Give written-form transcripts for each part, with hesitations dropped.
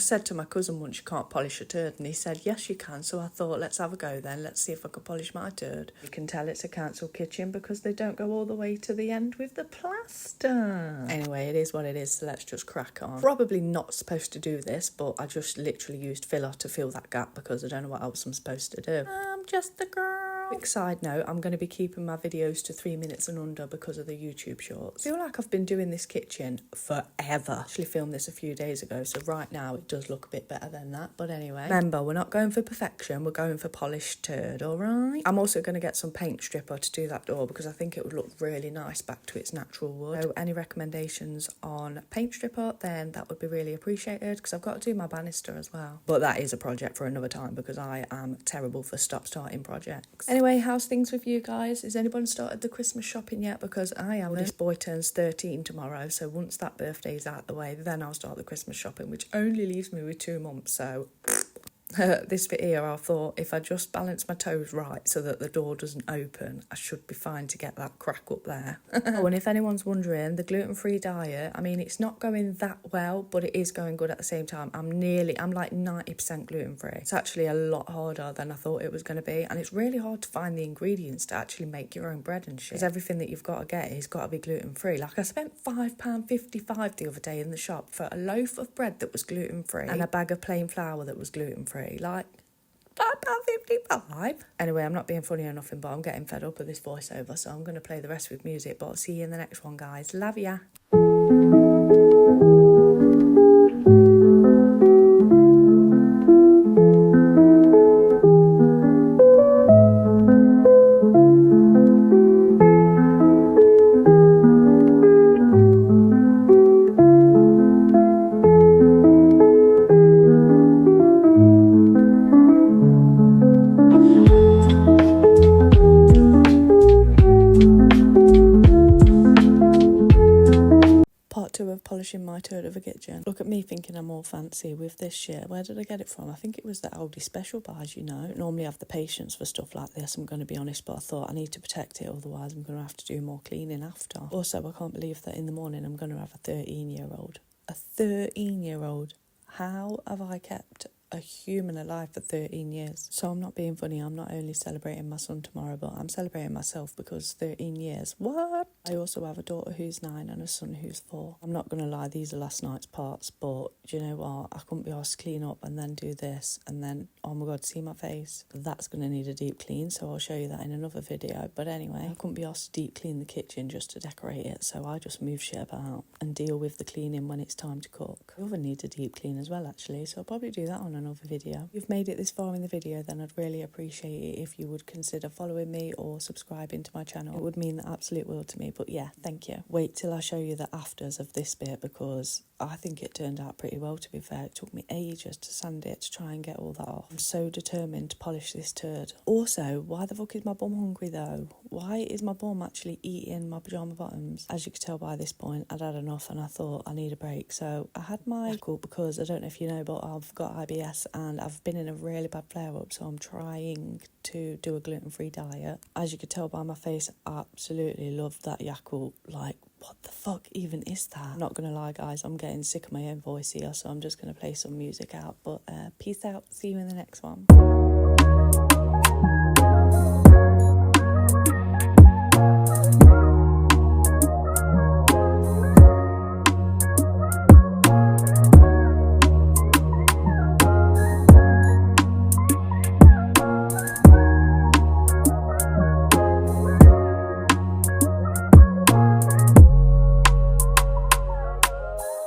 said to my cousin once, you can't polish a turd, and he said, yes, you can. So I thought, let's have a go then. Let's see if I could polish my turd. You can tell it's a council kitchen because they don't go all the way to the end with the plaster. Anyway, it is what it is, so let's just crack on. Probably not supposed to do this, but I just literally used filler to fill that gap because I don't know what else I'm supposed to do. I'm just a girl. Quick side note, I'm going to be keeping my videos to 3 minutes and under because of the YouTube shorts. I feel like I've been doing this kitchen forever. Actually filmed this a few days ago, so right now it does look a bit better than that. But anyway, remember, we're not going for perfection, we're going for polished turd, all right? I'm also going to get some paint stripper to do that door because I think it would look really nice back to its natural wood. So any recommendations on paint stripper, then that would be really appreciated because I've got to do my banister as well. But that is a project for another time because I am terrible for starting projects. Anyway, how's things with you guys? Has anyone started the Christmas shopping yet? Because I haven't. This boy turns 13 tomorrow, so once that birthday's out the way, then I'll start the Christmas shopping, which only leaves me with 2 months, so... This bit here, I thought if I just balance my toes right so that the door doesn't open, I should be fine to get that crack up there. Oh, and if anyone's wondering, the gluten-free diet, I mean, it's not going that well, but it is going good at the same time. I'm like 90% gluten-free. It's actually a lot harder than I thought it was going to be, and it's really hard to find the ingredients to actually make your own bread and shit. Because everything that you've got to get has got to be gluten-free. Like, I spent £5.55 the other day in the shop for a loaf of bread that was gluten-free and a bag of plain flour that was gluten-free. Like, £5.55. Anyway, I'm not being funny or nothing, but I'm getting fed up with this voiceover, so I'm going to play the rest with music. But I'll see you in the next one, guys. Love ya. Part 2 of polishing my turd of a kitchen. Look at me thinking I'm all fancy with this shit. Where did I get it from? I think it was the Aldi special buys, you know. I normally have the patience for stuff like this, I'm going to be honest, but I thought I need to protect it, otherwise I'm going to have to do more cleaning after. Also, I can't believe that in the morning I'm going to have a 13-year-old. A 13-year-old. How have I kept a human alive for 13 years? So I'm not being funny, I'm not only celebrating my son tomorrow, but I'm celebrating myself because 13 years. What? I also have a daughter who's 9 and a son who's 4. I'm not going to lie, these are last night's parts, but do you know what? I couldn't be asked to clean up and then do this and then, oh my god, see my face? That's going to need a deep clean, so I'll show you that in another video. But anyway, I couldn't be asked to deep clean the kitchen just to decorate it, so I just move shit about and deal with the cleaning when it's time to cook. The oven needs a deep clean as well, actually, so I'll probably do that on another video. If you've made it this far in the video, then I'd really appreciate it if you would consider following me or subscribing to my channel. It would mean the absolute world to me, but yeah, thank you. Wait till I show you the afters of this bit because I think it turned out pretty well, to be fair. It took me ages to sand it to try and get all that off. I'm so determined to polish this turd. Also, why the fuck is my bum hungry though? Why is my bum actually eating my pyjama bottoms? As you could tell by this point, I'd had enough and I thought I need a break. So I had my cook because I don't know if you know, but I've got IBS and I've been in a really bad flare-up, so I'm trying to do a gluten-free diet. As you could tell by my face, I absolutely love that Yakult. Like, what the fuck even is that? I'm not gonna lie, guys, I'm getting sick of my own voice here, so I'm just gonna play some music out. But peace out, see you in the next one.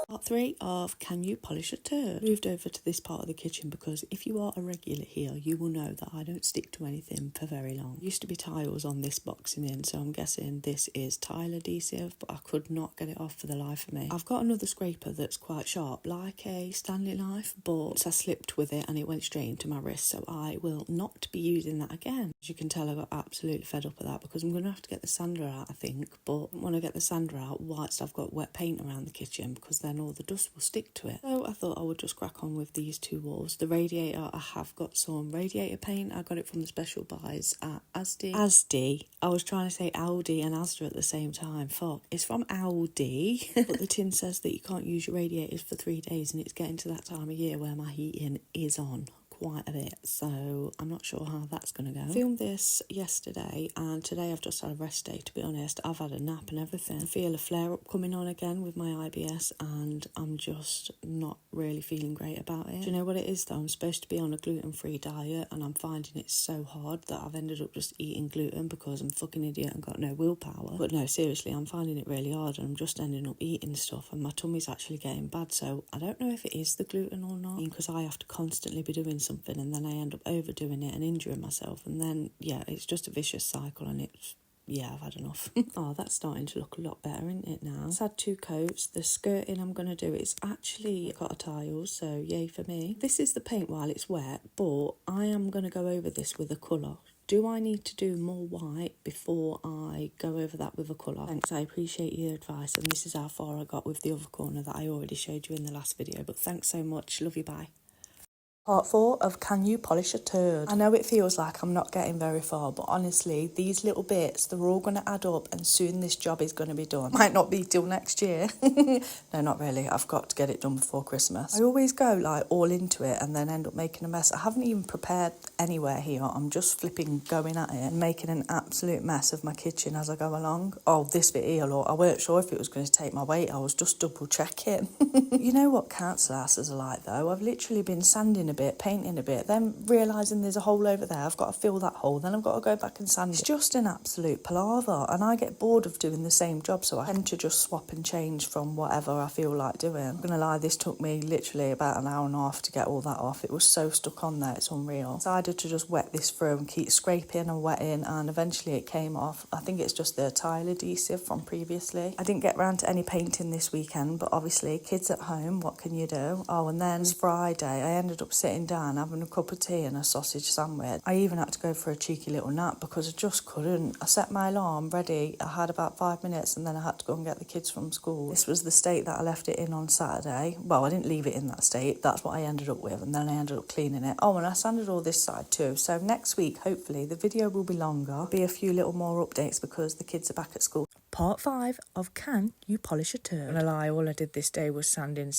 Part 3 of Can You Polish a Turd? Moved over to this part of the kitchen because if you are a regular here, you will know that I don't stick to anything for very long. Used to be tiles on this boxing in, so I'm guessing this is tile adhesive, but I could not get it off for the life of me. I've got another scraper that's quite sharp, like a Stanley knife, but I slipped with it and it went straight into my wrist, so I will not be using that again. As you can tell, I got absolutely fed up with that because I'm going to have to get the sander out, I think, but I don't want to get the sander out whilst I've got wet paint around the kitchen because then all the dust will stick stick to it. So I thought I would just crack on with these two walls. The radiator, I have got some radiator paint. I got it from the special buys at Asda. I was trying to say Aldi and Asda at the same time. Fuck, it's from Aldi. But the tin says that you can't use your radiators for 3 days, and it's getting to that time of year where my heating is on quite a bit, so I'm not sure how that's going to go. I filmed this yesterday, and today I've just had a rest day, to be honest. I've had a nap and everything. I feel a flare-up coming on again with my IBS, and I'm just not really feeling great about it. Do you know what it is though? I'm supposed to be on a gluten-free diet, and I'm finding it so hard that I've ended up just eating gluten because I'm a fucking idiot and got no willpower. But no, seriously, I'm finding it really hard, and I'm just ending up eating stuff, and my tummy's actually getting bad, so I don't know if it is the gluten or not, because I have to constantly be doing something, and then I end up overdoing it and injuring myself, and then yeah, it's just a vicious cycle, and it's, yeah, I've had enough. Oh, that's starting to look a lot better, isn't it now? It's had 2 coats. The skirting I'm going to do, it's actually got a tile, so yay for me. This is the paint while it's wet, but I am going to go over this with a colour. Do I need to do more white before I go over that with a colour? Thanks, I appreciate your advice, and this is how far I got with the other corner that I already showed you in the last video, but thanks so much. Love you, bye. Part 4 of Can You Polish a Turd? I know it feels like I'm not getting very far, but honestly, these little bits, they're all going to add up, and soon this job is going to be done. Might not be till next year. No, not really. I've got to get it done before Christmas. I always go like all into it and then end up making a mess. I haven't even prepared anywhere here. I'm just flipping going at it and making an absolute mess of my kitchen as I go along. Oh, this bit here, look, I weren't sure if it was going to take my weight. I was just double checking. You know what council houses are like though? I've literally been sanding a bit, painting a bit, then realising there's a hole over there, I've got to fill that hole, then I've got to go back and sand it. It's just an absolute palaver, and I get bored of doing the same job, so I tend to just swap and change from whatever I feel like doing. I'm gonna lie, this took me literally about an hour and a half to get all that off. It was so stuck on there, it's unreal. Decided to just wet this through and keep scraping and wetting, and eventually it came off. I think it's just the tile adhesive from previously. I didn't get around to any painting this weekend, but obviously kids at home, what can you do? Oh, and then it's Friday, I ended up sitting down having a cup of tea and a sausage sandwich. I even had to go for a cheeky little nap because I just couldn't. I set my alarm ready, I had about 5 minutes, and then I had to go and get the kids from school. This was the state that I left it in on Saturday. Well, I didn't leave it in that state, that's what I ended up with, and then I ended up cleaning it. Oh, and I sanded all this side too, so next week hopefully the video will be longer. There'll be a few little more updates because the kids are back at school. Part 5 of Can You Polish a Turd? I'm gonna lie, all I did this day was sanding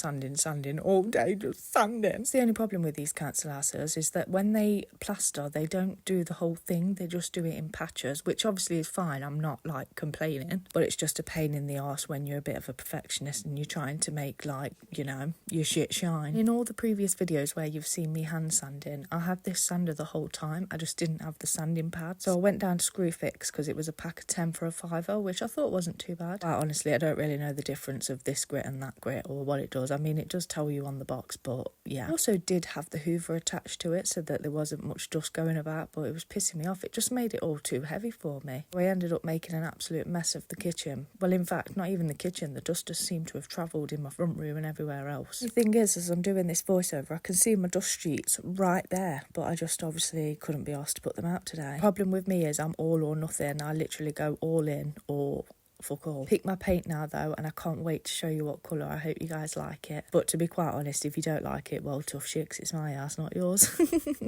all day, just sanding. It's the only problem with these council houses is that when they plaster, they don't do the whole thing, they just do it in patches, which obviously is fine, I'm not like complaining, but it's just a pain in the arse when you're a bit of a perfectionist and you're trying to make like, you know, your shit shine. In all the previous videos where you've seen me hand sanding, I had this sander the whole time, I just didn't have the sanding pad, so I went down to Screwfix because it was a pack of 10 for a £5, which I thought wasn't too bad. Quite honestly, I don't really know the difference of this grit and that grit or what it does. I mean, it does tell you on the box, but yeah. I also did have the hoover attached to it so that there wasn't much dust going about, but it was pissing me off. It just made it all too heavy for me. I ended up making an absolute mess of the kitchen. Well, in fact, not even the kitchen. The dust just seemed to have travelled in my front room and everywhere else. The thing is, as I'm doing this voiceover, I can see my dust sheets right there, but I just obviously couldn't be asked to put them out today. The problem with me is I'm all or nothing. I literally go all in or fuck all. Pick my paint now though, and I can't wait to show you what colour. I hope you guys like it, but to be quite honest, if you don't like it, well, tough shit, 'cause it's my house, not yours.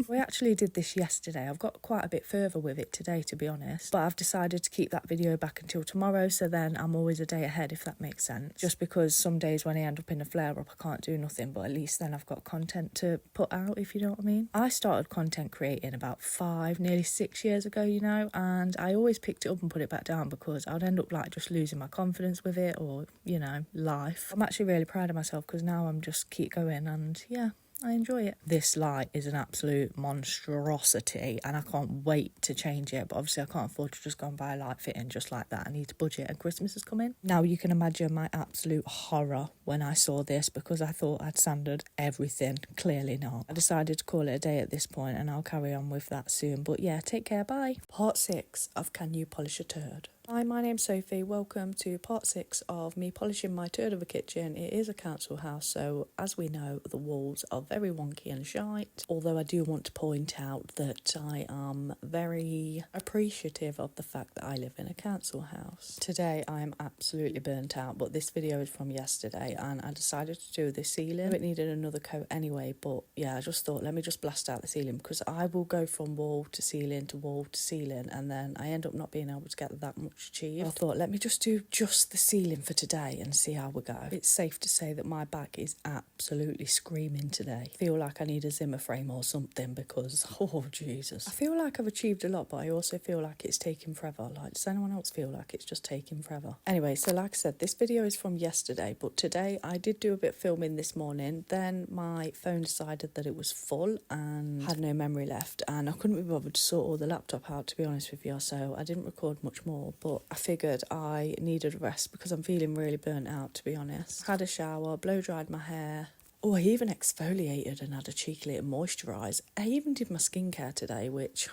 We actually did this yesterday. I've got quite a bit further with it today, to be honest, but I've decided to keep that video back until tomorrow, so then I'm always a day ahead, if that makes sense, just because some days when I end up in a flare up I can't do nothing, but at least then I've got content to put out, if you know what I mean. I started content creating about 5, nearly 6 years ago, you know, and I always picked it up and put it back down because I'd end up like just losing my confidence with it, or, you know, life. I'm actually really proud of myself because now I'm just keep going, and yeah, I enjoy it. This light is an absolute monstrosity and I can't wait to change it, but obviously I can't afford to just go and buy a light fitting just like that. I need to budget, and Christmas is coming. Now you can imagine my absolute horror when I saw this, because I thought I'd sanded everything. Clearly not. I decided to call it a day at this point, and I'll carry on with that soon, but yeah, take care, bye. Part 6 of Can You Polish a Turd? Hi, my name's Sophie. Welcome to part 6 of me polishing my turd of a kitchen. It is a council house, so as we know, the walls are very wonky and shite. Although I do want to point out that I am very appreciative of the fact that I live in a council house. Today I am absolutely burnt out, but this video is from yesterday and I decided to do the ceiling. It needed another coat anyway, but yeah, I just thought let me just blast out the ceiling because I will go from wall to ceiling to wall to ceiling and then I end up not being able to get that much achieved. I thought let me just do just the ceiling for today and see how we go. It's safe to say that my back is absolutely screaming today. I feel like I need a Zimmer frame or something because oh Jesus. I feel like I've achieved a lot, but I also feel like it's taking forever. Like, does anyone else feel like it's just taking forever? Anyway, so like I said, this video is from yesterday, but today I did do a bit of filming this morning. Then my phone decided that it was full and had no memory left, and I couldn't be bothered to sort all the laptop out, to be honest with you, so I didn't record much more. But I figured I needed a rest because I'm feeling really burnt out, to be honest. Had a shower, blow dried my hair. Oh, I even exfoliated and had a cheeky little moisturise. I even did my skincare today, which,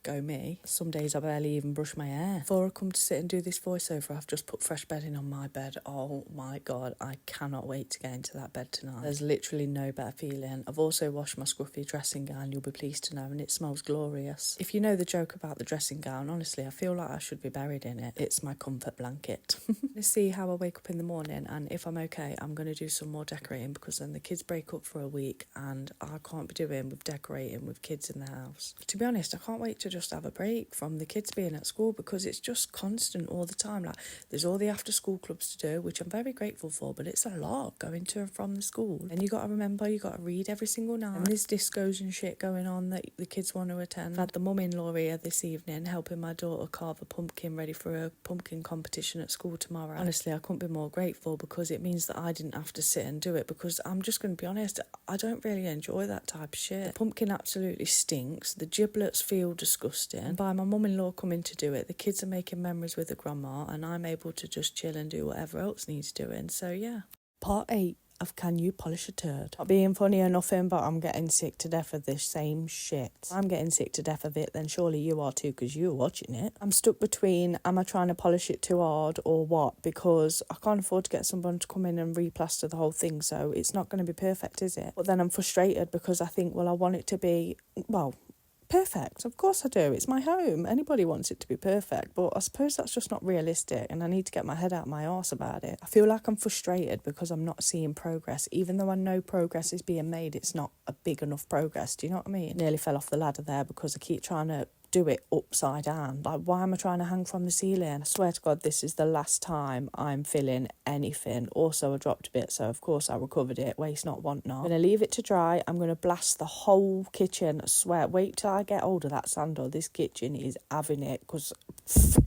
go me. Some days I barely even brush my hair. Before I come to sit and do this voiceover, I've just put fresh bedding on my bed. Oh my God, I cannot wait to get into that bed tonight. There's literally no better feeling. I've also washed my scruffy dressing gown, you'll be pleased to know, and it smells glorious. If you know the joke about the dressing gown, honestly, I feel like I should be buried in it. It's my comfort blanket. Let's see how I wake up in the morning, and if I'm okay, I'm going to do some more decorating because then the kids break up for a week and I can't be doing with decorating with kids in the house. To be honest, I can't wait to just have a break from the kids being at school because it's just constant all the time. Like, there's all the after school clubs to do, which I'm very grateful for, but it's a lot going to and from the school. And you got to remember, you got to read every single night, and there's discos and shit going on that the kids want to attend. I had the mum-in-law here this evening helping my daughter carve a pumpkin ready for a pumpkin competition at school tomorrow. Honestly, I couldn't be more grateful because it means that I didn't have to sit and do it, because I'm just going to be honest, I don't really enjoy that type of shit. The pumpkin absolutely stinks, the giblets feel disgusting, and by my mum-in-law coming to do it, the kids are making memories with the grandma and I'm able to just chill and do whatever else needs doing. So yeah. Part 8 of Can You Polish a Turd? Not being funny or nothing, but I'm getting sick to death of this same shit. I'm getting sick to death of it, then surely you are too because you're watching it. I'm stuck between, am I trying to polish it too hard or what? Because I can't afford to get someone to come in and replaster the whole thing, so it's not going to be perfect, is it? But then I'm frustrated because I think, well, I want it to be, well, perfect. Of course I do. It's my home. Anybody wants it to be perfect, but I suppose that's just not realistic and I need to get my head out my arse about it. I feel like I'm frustrated because I'm not seeing progress. Even though I know progress is being made, it's not a big enough progress. Do you know what I mean? Nearly fell off the ladder there because I keep trying to do it upside down. Like, why am I trying to hang from the ceiling? I swear to God, this is the last time I'm feeling anything. Also, I dropped a bit, so of course I recovered it. Waste not, want not. I'm going to leave it to dry. I'm going to blast the whole kitchen. I swear, wait till I get hold of that sander. This kitchen is having it because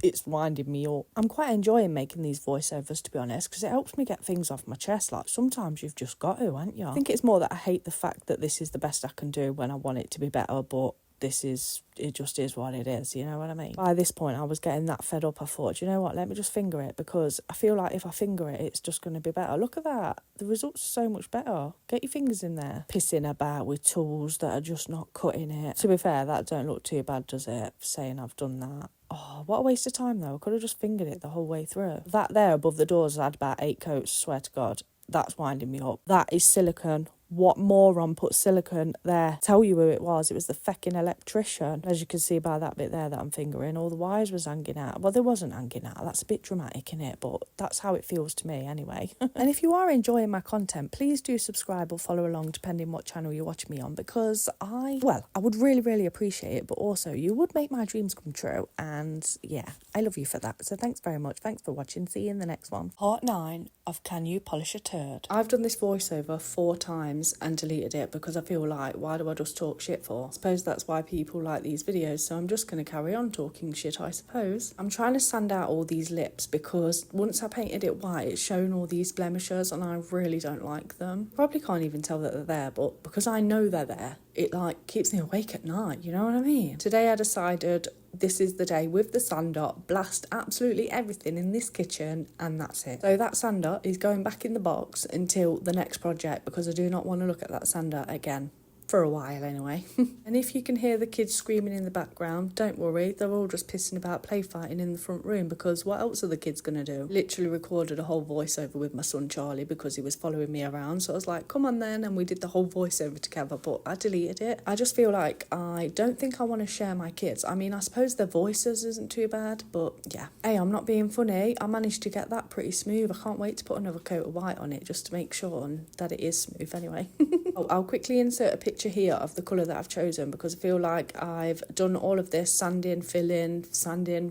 it's winding me up. I'm quite enjoying making these voiceovers, to be honest, because it helps me get things off my chest. Like, sometimes you've just got to, haven't you? I think it's more that I hate the fact that this is the best I can do when I want it to be better, but it just is what it is, you know what I mean? By this point, I was getting that fed up. I thought, you know what, let me just finger it, because I feel like if I finger it, it's just going to be better. Look at that. The results are so much better. Get your fingers in there. Pissing about with tools that are just not cutting it. To be fair, that don't look too bad, does it? Saying I've done that. Oh, what a waste of time, though. I could have just fingered it the whole way through. That there above the doors had about 8 coats, swear to God. That's winding me up. That is silicone. What moron put silicone there? Tell you who it was. It was the fecking electrician. As you can see by that bit there that I'm fingering, all the wires was hanging out. Well, they wasn't hanging out. That's a bit dramatic, innit? But that's how it feels to me anyway. And if you are enjoying my content, please do subscribe or follow along depending what channel you're watching me on, because I would really, really appreciate it. But also, you would make my dreams come true. And yeah, I love you for that. So thanks very much. Thanks for watching. See you in the next one. Part 9 of Can You Polish a Turd? I've done this voiceover 4 times and deleted it because I feel like, why do I just talk shit for? I suppose that's why people like these videos, so I'm just going to carry on talking shit, I suppose. I'm trying to sand out all these lips because once I painted it white, it's shown all these blemishes and I really don't like them. Probably can't even tell that they're there, but because I know they're there, it like keeps me awake at night, you know what I mean? Today I decided this is the day with the sander, blast absolutely everything in this kitchen, and that's it. So that sander is going back in the box until the next project because I do not want to look at that sander again. for a while anyway. And if you can hear the kids screaming in the background, don't worry, they're all just pissing about play fighting in the front room, because what else are the kids going to do? Literally recorded a whole voiceover with my son Charlie because he was following me around, so I was like, come on then, and we did the whole voiceover together, but I deleted it. I just feel like I don't think I want to share my kids. I mean, I suppose their voices isn't too bad, but yeah. Hey, I'm not being funny, I managed to get that pretty smooth. I can't wait to put another coat of white on it just to make sure that it is smooth anyway. Oh, I'll quickly insert a picture here of the colour that I've chosen, because I feel like I've done all of this sanding, filling, fucking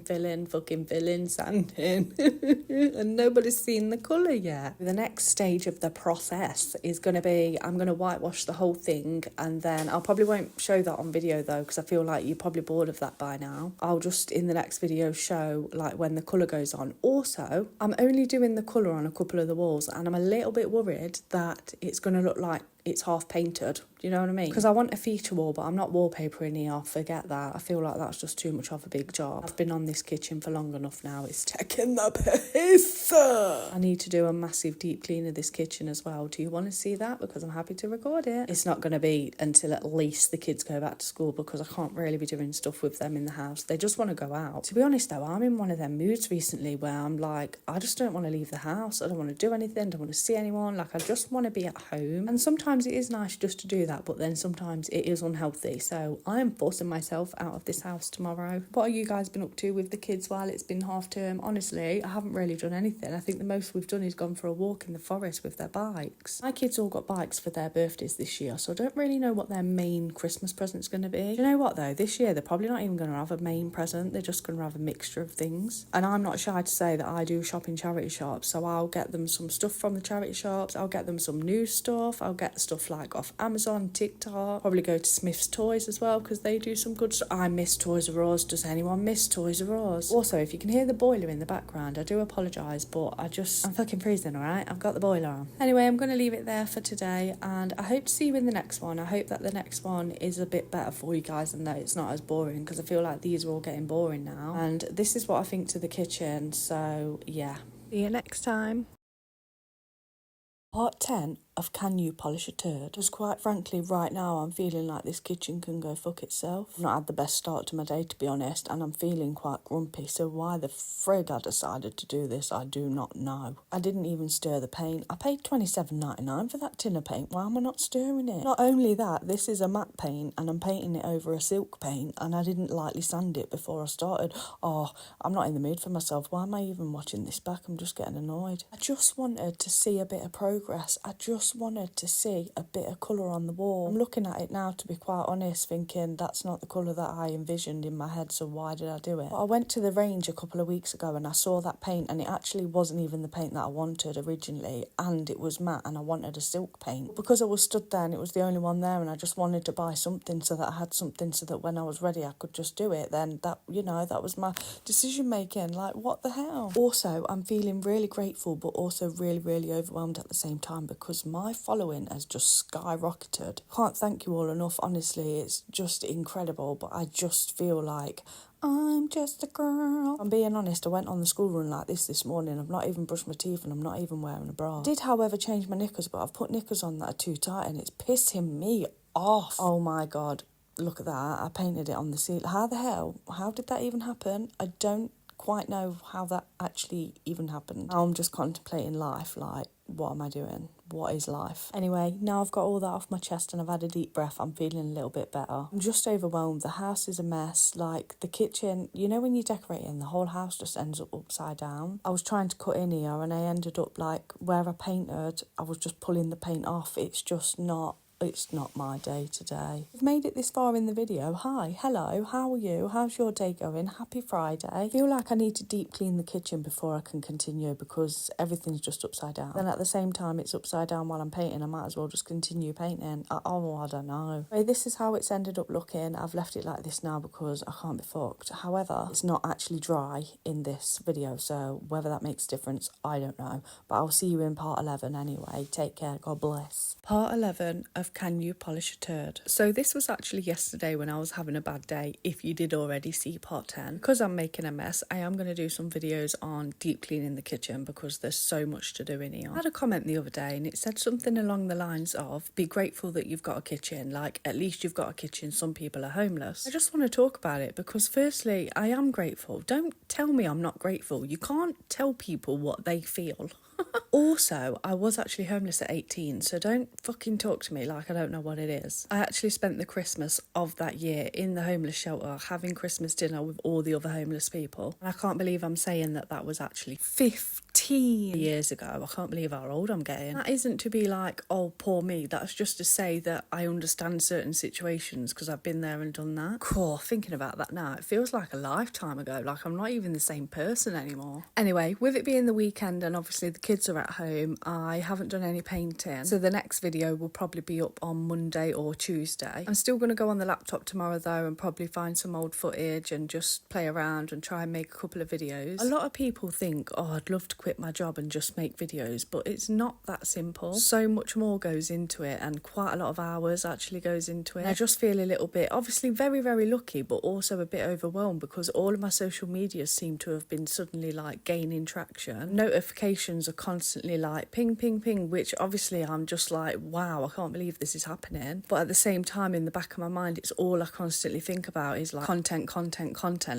filling, sanding, and nobody's seen the colour yet. The next stage of the process is going to be, I'm going to whitewash the whole thing, and then I'll probably won't show that on video though, because I feel like you're probably bored of that by now. I'll just in the next video show like when the colour goes on. Also, I'm only doing the colour on a couple of the walls, and I'm a little bit worried that it's going to look like it's half painted, you know what I mean? Because I want a feature wall, but I'm not wallpapering here, forget that. I feel like that's just too much of a big job. I've been on this kitchen for long enough now, it's taking the piss. I need to do a massive deep clean of this kitchen as well. Do you want to see that? Because I'm happy to record it. It's not going to be until at least the kids go back to school, because I can't really be doing stuff with them in the house. They just want to go out. To be honest though, I'm in one of them moods recently where I'm like, I just don't want to leave the house. I don't want to do anything, don't want to see anyone. Like, I just want to be at home. And sometimes it is nice just to do that, but then sometimes it is unhealthy. So I am forcing myself out of this house tomorrow. What have you guys been up to with the kids while it's been half term? Honestly, I haven't really done anything. I think the most we've done is gone for a walk in the forest with their bikes. My kids all got bikes for their birthdays this year, so I don't really know what their main Christmas present's going to be. Do you know what though? This year they're probably not even going to have a main present. They're just going to have a mixture of things. And I'm not shy to say that I do shop in charity shops, so I'll get them some stuff from the charity shops. I'll get them some new stuff. I'll get stuff like off Amazon, TikTok, probably go to Smith's Toys as well, because they do some good stuff. I miss Toys R Us. Does anyone miss Toys R Us? Also, if you can hear the boiler in the background, I do apologise, but I'm fucking freezing, alright? I've got the boiler on. Anyway, I'm going to leave it there for today, and I hope to see you in the next one. I hope that the next one is a bit better for you guys and that it's not as boring, because I feel like these are all getting boring now. And this is what I think to the kitchen, so yeah. See you next time. Part 10 of Can You Polish a Turd? Because quite frankly, right now I'm feeling like this kitchen can go fuck itself. I've not had the best start to my day, to be honest, and I'm feeling quite grumpy, so why the frig I decided to do this, I do not know. I didn't even stir the paint. I paid $27.99 for that tin of paint. Why am I not stirring it? Not only that, this is a matte paint and I'm painting it over a silk paint, and I didn't lightly sand it before I started. Oh, I'm not in the mood for myself. Why am I even watching this back? I'm just getting annoyed. I just wanted to see a bit of progress. I just wanted to see a bit of colour on the wall. I'm looking at it now, to be quite honest, thinking that's not the colour that I envisioned in my head, so why did I do it? But I went to the range a couple of weeks ago and I saw that paint, and it actually wasn't even the paint that I wanted originally, and it was matte and I wanted a silk paint. Because I was stood there and it was the only one there, and I just wanted to buy something so that I had something so that when I was ready I could just do it, then that, you know, that was my decision making. Like, what the hell? Also, I'm feeling really grateful but also really, really overwhelmed at the same time, because my following has just skyrocketed. Can't thank you all enough, honestly. It's just incredible, but I just feel like I'm just a girl. I'm being honest, I went on the school run like this morning. I've not even brushed my teeth and I'm not even wearing a bra. I did, however, change my knickers, but I've put knickers on that are too tight and it's pissing me off. Oh my God, look at that. I painted it on the ceiling. How the hell? How did that even happen? I don't quite know how that actually even happened. Now I'm just contemplating life, like, what am I doing? What is life? Anyway, now I've got all that off my chest and I've had a deep breath, I'm feeling a little bit better. I'm just overwhelmed. The house is a mess. Like, the kitchen, you know when you're decorating, the whole house just ends up upside down. I was trying to cut in here and I ended up, like, where I painted, I was just pulling the paint off. It's not my day today. I've made it this far in the video. Hi, hello, how are you? How's your day going? Happy Friday. I feel like I need to deep clean the kitchen before I can continue, because everything's just upside down. Then at the same time it's upside down while I'm painting. I might as well just continue painting. I don't know. Anyway, this is how it's ended up looking. I've left it like this now because I can't be fucked. However, it's not actually dry in this video, so whether that makes a difference, I don't know. But I'll see you in part 11 anyway. Take care. God bless. Part 11 of of Can You Polish a Turd? So this was actually yesterday when I was having a bad day, if you did already see part 10. Because I'm making a mess, I am going to do some videos on deep cleaning the kitchen because there's so much to do in here. I had a comment the other day and it said something along the lines of, be grateful that you've got a kitchen, like at least you've got a kitchen, some people are homeless. I just want to talk about it because firstly, I am grateful. Don't tell me I'm not grateful. You can't tell people what they feel. Also, I was actually homeless at 18, so don't fucking talk to me like I don't know what it is. I actually spent the Christmas of that year in the homeless shelter having Christmas dinner with all the other homeless people. And I can't believe I'm saying that was actually 15 years ago. I can't believe how old I'm getting. That isn't to be like, oh, poor me. That's just to say that I understand certain situations because I've been there and done that. Cool, thinking about that now, it feels like a lifetime ago. Like I'm not even the same person anymore. Anyway, with it being the weekend and obviously the kids are at home, I haven't done any painting. So the next video will probably be up on Monday or Tuesday. I'm still going to go on the laptop tomorrow though and probably find some old footage and just play around and try and make a couple of videos. A lot of people think, oh, I'd love to quit my job and just make videos, but it's not that simple. So much more goes into it and quite a lot of hours actually goes into it. And I just feel a little bit, obviously very, very lucky, but also a bit overwhelmed because all of my social media seem to have been suddenly like gaining traction. Notifications are constantly like ping, ping, ping, which obviously I'm just like, wow, I can't believe this is happening. But at the same time, in the back of my mind, it's all I constantly think about is like content.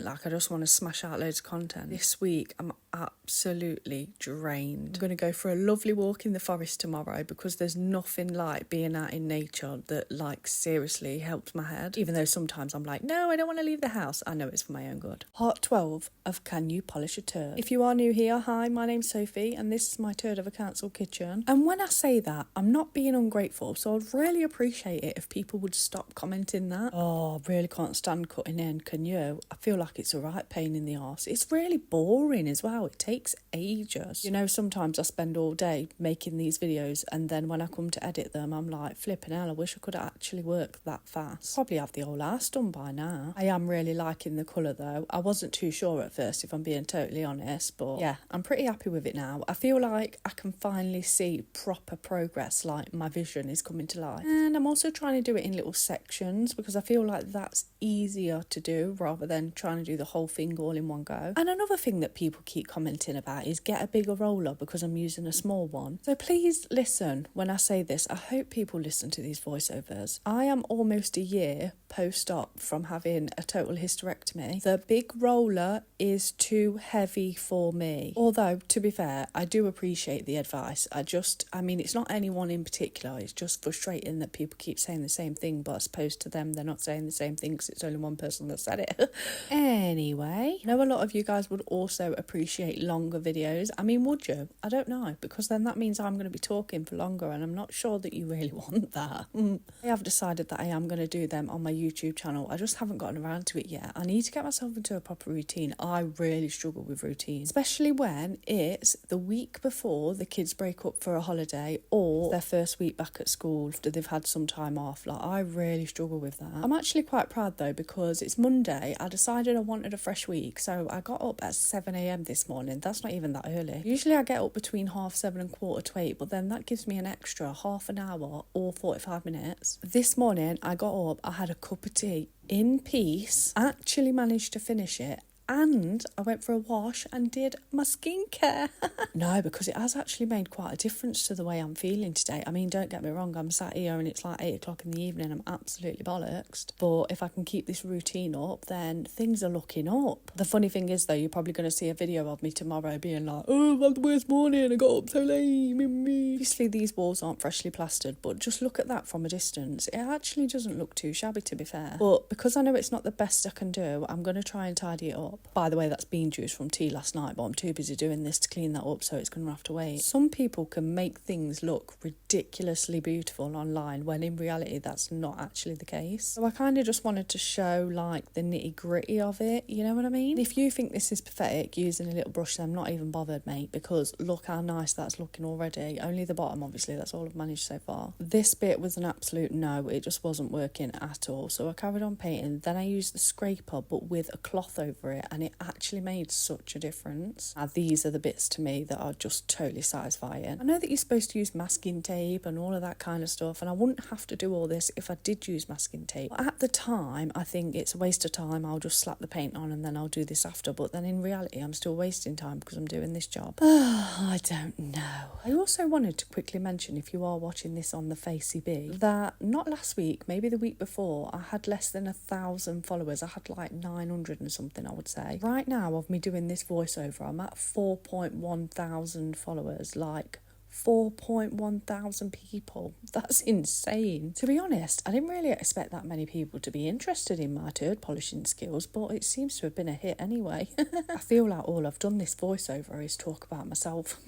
Like I just want to smash out loads of content. This week, I'm absolutely drained. I'm going to go for a lovely walk in the forest tomorrow because there's nothing like being out in nature that like seriously helps my head. Even though sometimes I'm like, no, I don't want to leave the house. I know it's for my own good. Part 12 of Can You Polish a Turd? If you are new here, hi, my name's Sophie and this is my turd of a council kitchen. And when I say that, I'm not being ungrateful, so I'd really appreciate it if people would stop commenting that. Oh, I really can't stand cutting in, can you? I feel like it's a right pain in the arse. It's really boring as well. It takes ages. You know, sometimes I spend all day making these videos and then when I come to edit them, I'm like, flipping hell, I wish I could actually work that fast. Probably have the whole ass done by now. I am really liking the colour though. I wasn't too sure at first, if I'm being totally honest, but yeah, I'm pretty happy with it now. I feel like I can finally see proper progress, like my vision is coming to life. And I'm also trying to do it in little sections because I feel like that's easier to do rather than trying to do the whole thing all in one go. And another thing that people keep commenting about is get a bigger roller because I'm using a small one. So please listen when I say this. I hope people listen to these voiceovers. I am almost a year post-op from having a total hysterectomy. The big roller is too heavy for me. Although, to be fair, I do appreciate the advice. I mean, it's not anyone in particular. It's just frustrating that people keep saying the same thing, but I suppose to them, they're not saying the same thing because it's only one person that said it. Anyway, I know a lot of you guys would also appreciate longer videos. I mean, would you? I don't know, because then that means I'm going to be talking for longer and I'm not sure that you really want that. I have decided that I am going to do them on my YouTube channel. I just haven't gotten around to it yet. I need to get myself into a proper routine. I really struggle with routine, especially when it's the week before the kids break up for a holiday or their first week back at school after they've had some time off. Like, I really struggle with that. I'm actually quite proud though because it's Monday. I decided I wanted a fresh week, so I got up at 7 a.m. this morning. That's not even that early. Usually I get up between 7:30 and 7:45, but then that gives me an extra half an hour or 45 minutes. This morning I got up, I had a cup of tea in peace, actually managed to finish it, and I went for a wash and did my skincare. No, because it has actually made quite a difference to the way I'm feeling today. I mean, don't get me wrong, I'm sat here and it's like 8 o'clock in the evening. I'm absolutely bollocksed. But if I can keep this routine up, then things are looking up. The funny thing is, though, you're probably going to see a video of me tomorrow being like, oh, I've had the worst morning, I got up so late. Obviously, these walls aren't freshly plastered, but just look at that from a distance. It actually doesn't look too shabby, to be fair. But because I know it's not the best I can do, I'm going to try and tidy it up. By the way, that's bean juice from tea last night, but I'm too busy doing this to clean that up, so it's going to have to wait. Some people can make things look ridiculously beautiful online when in reality that's not actually the case. So I kind of just wanted to show like the nitty gritty of it, you know what I mean? If you think this is pathetic using a little brush, then I'm not even bothered, mate, because look how nice that's looking already. Only the bottom, obviously, that's all I've managed so far. This bit was an absolute no, it just wasn't working at all, so I carried on painting. Then I used the scraper but with a cloth over it and it actually made such a difference. Now, these are the bits to me that are just totally satisfying. I know that you're supposed to use masking tape and all of that kind of stuff, and I wouldn't have to do all this if I did use masking tape. But at the time, I think it's a waste of time. I'll just slap the paint on and then I'll do this after. But then in reality, I'm still wasting time because I'm doing this job. I don't know. I also wanted to quickly mention, if you are watching this on the Facey B, that not last week, maybe the week before, I had less than 1,000 followers. I had like 900 and something, I would say. Right now, of me doing this voiceover, I'm at 4.1 thousand followers. Like 4.1 thousand people. That's insane. To be honest, I didn't really expect that many people to be interested in my turd polishing skills, but it seems to have been a hit anyway. I feel like all I've done this voiceover is talk about myself.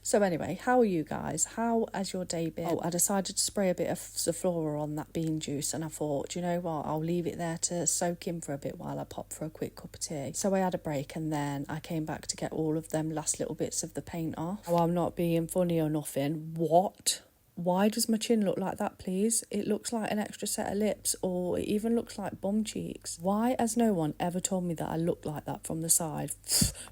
So anyway, how are you guys? How has your day been? Oh, I decided to spray a bit of Zaflora on that bean juice, and I thought, you know what, I'll leave it there to soak in for a bit while I pop for a quick cup of tea. So I had a break, and then I came back to get all of them last little bits of the paint off. Oh, I'm not being funny or nothing. What? Why does my chin look like that, please? It looks like an extra set of lips, or it even looks like bum cheeks. Why has no one ever told me that I look like that from the side?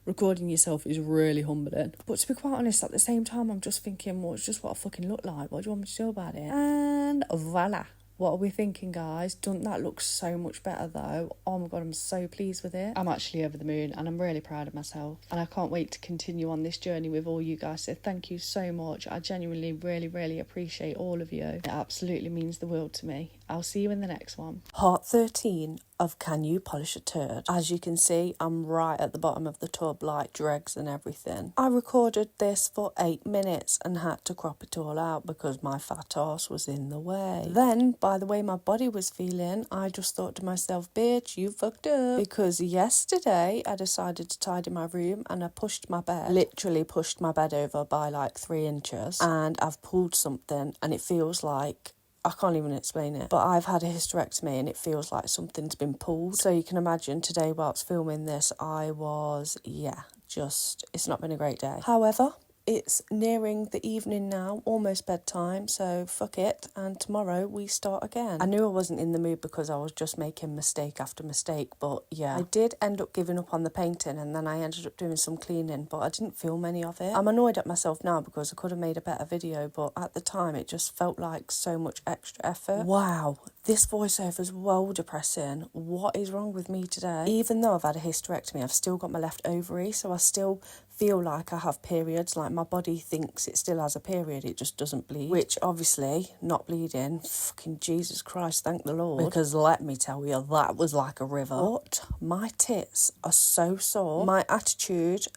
Recording yourself is really humbling. But to be quite honest, at the same time, I'm just thinking, well, it's just what I fucking look like. What do you want me to do about it? And voila. What are we thinking, guys? Doesn't that look so much better, though? Oh my God, I'm so pleased with it. I'm actually over the moon, and I'm really proud of myself. And I can't wait to continue on this journey with all you guys. So thank you so much. I genuinely really, really appreciate all of you. It absolutely means the world to me. I'll see you in the next one. Part 13 of Can You Polish a Turd? As you can see, I'm right at the bottom of the tub, like dregs and everything. I recorded this for 8 minutes and had to crop it all out because my fat arse was in the way. Then, by the way my body was feeling, I just thought to myself, bitch, you fucked up. Because yesterday I decided to tidy my room and I pushed my bed, literally pushed my bed over by like 3 inches, and I've pulled something and it feels like, I can't even explain it, but I've had a hysterectomy and it feels like something's been pulled. So you can imagine today whilst filming this, I was, it's not been a great day. However, it's nearing the evening now, almost bedtime, so fuck it, and tomorrow we start again. I knew I wasn't in the mood because I was just making mistake after mistake, but yeah. I did end up giving up on the painting, and then I ended up doing some cleaning, but I didn't film any of it. I'm annoyed at myself now because I could have made a better video, but at the time it just felt like so much extra effort. Wow, this voiceover is well depressing. What is wrong with me today? Even though I've had a hysterectomy, I've still got my left ovary, so I still feel like I have periods. Like my body thinks it still has a period, it just doesn't bleed, which obviously not bleeding, fucking Jesus Christ, thank the Lord, because let me tell you, that was like a river. But my tits are so sore, my attitude,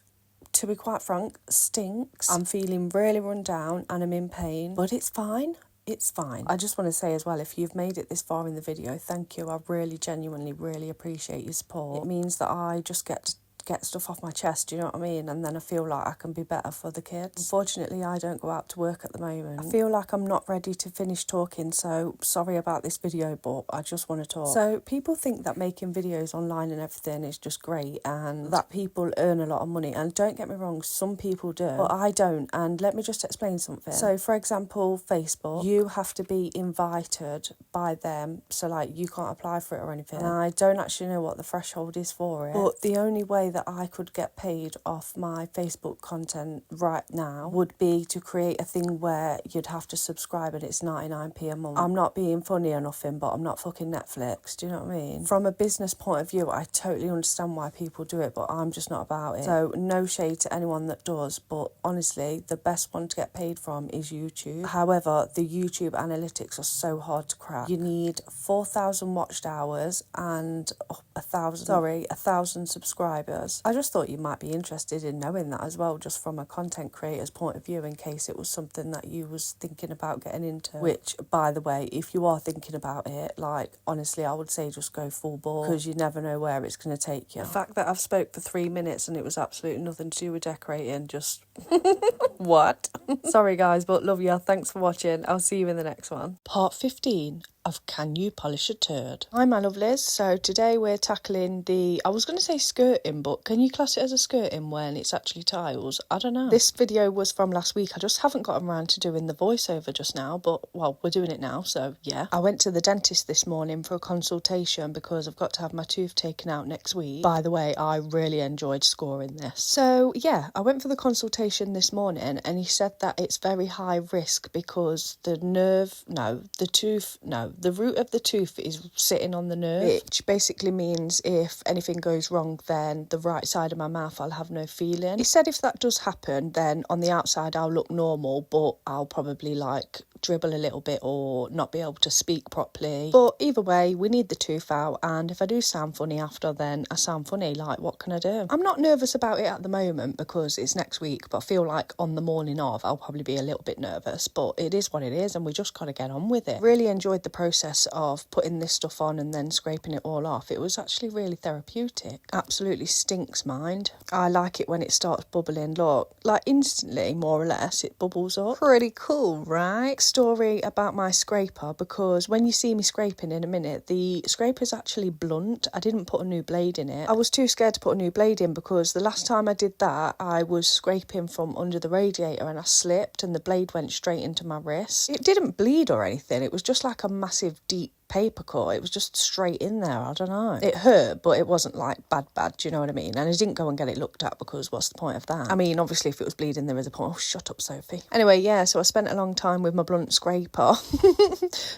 to be quite frank, stinks. I'm feeling really run down and I'm in pain, but it's fine. It's fine. I just want to say as well, if you've made it this far in the video, thank you. I really genuinely really appreciate your support. It means that I just get to get stuff off my chest, do you know what I mean? And then I feel like I can be better for the kids. Unfortunately, I don't go out to work at the moment. I feel like I'm not ready to finish talking, so sorry about this video, but I just want to talk. So people think that making videos online and everything is just great and that people earn a lot of money, and don't get me wrong, some people do, but I don't. And let me just explain something. So for example, Facebook, you have to be invited by them, so like you can't apply for it or anything, and I don't actually know what the threshold is for it, but the only way that I could get paid off my Facebook content right now would be to create a thing where you'd have to subscribe and it's 99p a month. I'm not being funny or nothing, but I'm not fucking Netflix, do you know what I mean? From a business point of view, I totally understand why people do it, but I'm just not about it. So no shade to anyone that does, but honestly, the best one to get paid from is YouTube. However, the YouTube analytics are so hard to crack. You need 4,000 watched hours and 1,000 subscribers. I just thought you might be interested in knowing that as well, just from a content creator's point of view, in case it was something that you was thinking about getting into. Which, by the way, if you are thinking about it, like, honestly, I would say just go full bore, because you never know where it's going to take you. The fact that I've spoke for 3 minutes and it was absolutely nothing to do with decorating, just what? Sorry guys, but love you. Thanks for watching. I'll see you in the next one. Part 15 of Can You Polish a Turd? Hi my lovelies, so today we're tackling I was going to say skirting, but can you class it as a skirting when it's actually tiles? I don't know. This video was from last week. I just haven't gotten around to doing the voiceover just now, but well, we're doing it now, so yeah. I went to the dentist this morning for a consultation because I've got to have my tooth taken out next week. By the way, I really enjoyed scoring this. So yeah, I went for the consultation this morning and he said that it's very high risk because the root of the tooth is sitting on the nerve, which basically means if anything goes wrong, then the right side of my mouth, I'll have no feeling. He said if that does happen, then on the outside I'll look normal, but I'll probably like dribble a little bit or not be able to speak properly. But either way, we need the tooth out, and if I do sound funny after, then I sound funny. Like, what can I do? I'm not nervous about it at the moment because it's next week, but I feel like on the morning of I'll probably be a little bit nervous, but it is what it is and we just got to get on with it. Really enjoyed the process of putting this stuff on and then scraping it all off. It was actually really therapeutic. Absolutely stinks, mind. I like it when it starts bubbling. Look, like instantly, more or less, it bubbles up. Pretty cool, right? Story about my scraper, because when you see me scraping in a minute, the scraper's actually blunt. I didn't put a new blade in it. I was too scared to put a new blade in because the last time I did that, I was scraping from under the radiator and I slipped and the blade went straight into my wrist. It didn't bleed or anything. It was just like a massive deep paper cut. It was just straight in there. I don't know. It hurt, but it wasn't like bad, do you know what I mean? And I didn't go and get it looked at because what's the point of that? I mean, obviously if it was bleeding there is a point. Oh, shut up, Sophie. Anyway, yeah, so I spent a long time with my blunt scraper.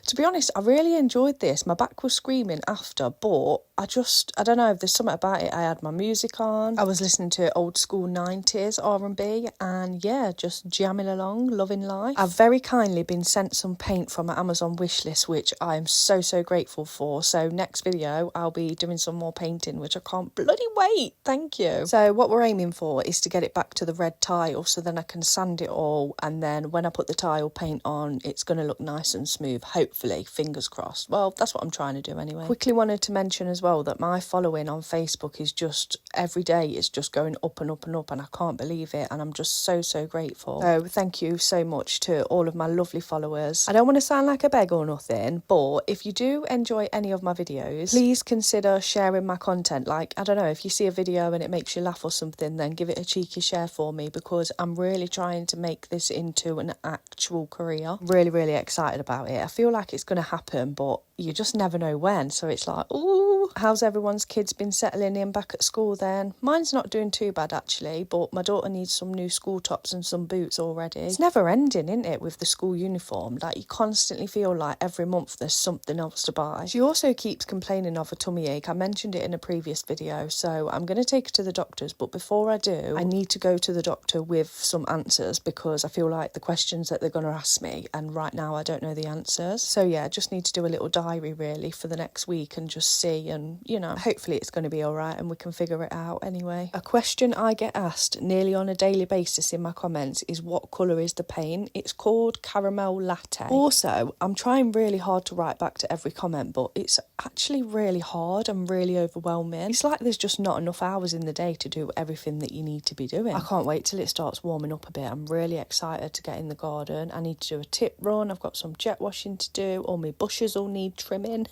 To be honest, I really enjoyed this. My back was screaming after, but I don't know, there's something about it. I had my music on. I was listening to old school 90s R&B and yeah, just jamming along, loving life. I've very kindly been sent some paint from my Amazon wishlist, which I am so grateful for. So next video I'll be doing some more painting, which I can't bloody wait. Thank you. So what we're aiming for is to get it back to the red tile, so then I can sand it all, and then when I put the tile paint on, it's going to look nice and smooth, hopefully, fingers crossed. Well, that's what I'm trying to do anyway. Quickly wanted to mention as well that my following on Facebook is just every day it's just going up and up and up, and I can't believe it, and I'm just so grateful. So thank you so much to all of my lovely followers. I don't want to sound like a beg or nothing, but if you do enjoy any of my videos, please consider sharing my content. Like, I don't know, if you see a video and it makes you laugh or something, then give it a cheeky share for me, because I'm really trying to make this into an actual career. Really excited about it. I feel like it's going to happen, but you just never know when. So it's like, ooh, how's everyone's kids been settling in back at school then? Mine's not doing too bad actually, but my daughter needs some new school tops and some boots already. It's never ending, isn't it, with the school uniform? Like, you constantly feel like every month there's something else to buy. She also keeps complaining of a tummy ache. I mentioned it in a previous video, so I'm going to take her to the doctors, but before I do, I need to go to the doctor with some answers, because I feel like the questions that they're going to ask me, and right now I don't know the answers. So yeah, I just need to do a little diary really for the next week and just see, and you know, hopefully it's going to be all right and we can figure it out anyway. A question I get asked nearly on a daily basis in my comments is, what colour is the paint? It's called caramel latte. Also, I'm trying really hard to write back to every comment, but it's actually really hard and really overwhelming. It's like there's just not enough hours in the day to do everything that you need to be doing. I can't wait till it starts warming up a bit. I'm really excited to get in the garden. I need to do a tip run. I've got some jet washing to do. All my bushes will need trimming.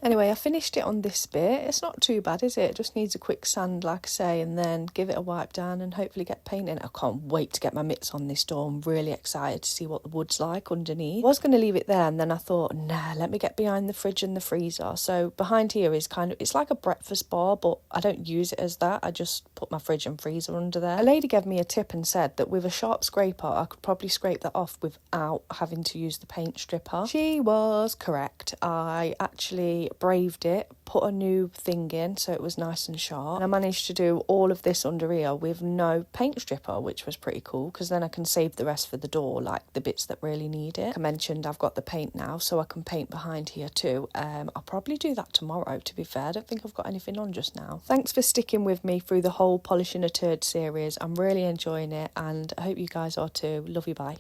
Anyway, I finished it on this bit. It's not too bad, is it? It just needs a quick sand, like I say, and then give it a wipe down and hopefully get painting. I can't wait to get my mitts on this door. I'm really excited to see what the wood's like underneath. I was going to leave it there, and then I thought, nah, let me get behind the fridge and the freezer. So behind here is it's like a breakfast bar, but I don't use it as that. I just put my fridge and freezer under there. A lady gave me a tip and said that with a sharp scraper, I could probably scrape that off without having to use the paint stripper. She was correct. I actually braved it, put a new thing in so it was nice and sharp, and I managed to do all of this under here with no paint stripper, which was pretty cool, because then I can save the rest for the door, like the bits that really need it. Like I mentioned, I've got the paint now, so I can paint behind here too. I'll probably do that tomorrow, to be fair. I don't think I've got anything on just now. Thanks for sticking with me through the whole Polishing a Turd series. I'm really enjoying it, and I hope you guys are too. Love you, bye.